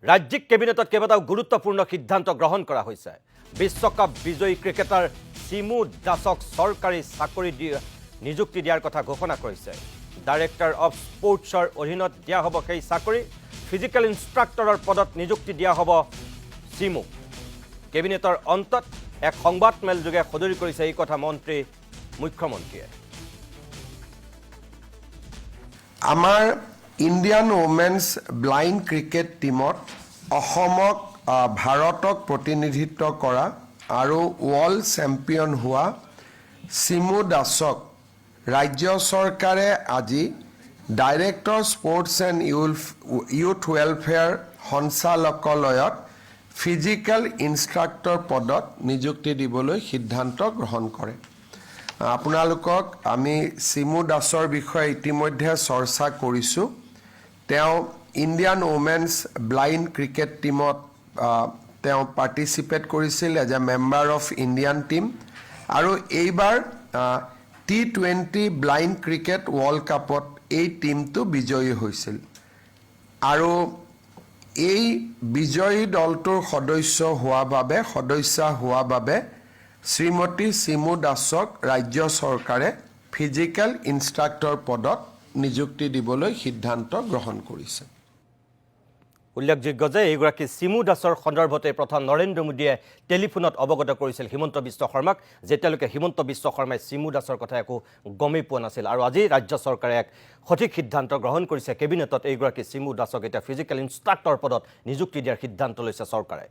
ৰাজ্যিক কেবিনেটত কেইবাটাও গুৰুত্বপূৰ্ণ সিদ্ধান্ত গ্ৰহণ কৰা হৈছে। বিশ্বকাপ বিজয়ী ক্ৰিকেটাৰ চিমু দাসক চৰকাৰী চাকৰি নিযুক্তি দিয়াৰ কথা ঘোষণা কৰিছে। ডাইৰেক্টৰ অফ স্পৰ্টছৰ অধীনত দিয়া হ'ব সেই চাকৰি। ফিজিকেল ইনষ্ট্ৰাক্টৰৰ পদত নিযুক্তি দিয়া হ'ব চিমু। কেবিনেটৰ অন্তত এক সংবাদমেল যোগে সদৰি কৰিছে এই কথা মুখ্যমন্ত্ৰীয়ে। আমাৰ ইণ্ডিয়ান ওমেন্স ব্লাইণ্ড ক্ৰিকেট টিমত অসমক ভাৰতক প্ৰতিনিধিত্ব কৰা আৰু ৱৰ্ল্ড চেম্পিয়ন হোৱা চিমু দাসক ৰাজ্য চৰকাৰে আজি director sports and youth welfare সঞ্চালকালয়ত ফিজিকেল ইনষ্ট্ৰাক্টৰ পদত নিযুক্তি দিবলৈ সিদ্ধান্ত গ্ৰহণ কৰে। আপোনালোকক আমি চিমু দাসৰ বিষয়ে ইতিমধ্যে চৰ্চা কৰিছোঁ। তেওঁ ইণ্ডিয়ান ওমেন্স ব্লাইণ্ড ক্ৰিকেট টিমত তেওঁ পাৰ্টিচিপেট কৰিছিল as a member of Indian team আৰু এইবাৰ T20 ব্লাইণ্ড ক্ৰিকেট ৱৰ্ল্ড কাপত এই টিমটো বিজয়ী হৈছিল আৰু এই বিজয়ী দলটোৰ সদস্যা হোৱা বাবে শ্ৰীমতী চিমু দাসক ৰাজ্য চৰকাৰে ফিজিকেল ইনষ্ট্ৰাক্টৰ পদত নিযুক্তি দিবলৈ সিদ্ধান্ত গ্ৰহণ কৰিছে। উল্লেখযোগ্য যে এইগৰাকী চিমু দাসৰ সন্দৰ্ভতে প্ৰধান নৰেন্দ্ৰ মোদীয়ে টেলিফোনত অৱগত কৰিছিল হিমন্ত বিশ্ব শৰ্মাক, যেতিয়ালৈকে হিমন্ত বিশ্ব শৰ্মাই চিমু দাসৰ কথা একো গমেই পোৱা নাছিল। আৰু আজি ৰাজ্য চৰকাৰে এক সঠিক সিদ্ধান্ত গ্ৰহণ কৰিছে। কেবিনেটত এইগৰাকী চিমু দাসক এতিয়া ফিজিকেল ইনষ্ট্ৰাক্টৰ পদত নিযুক্তি দিয়াৰ সিদ্ধান্ত লৈছে চৰকাৰে।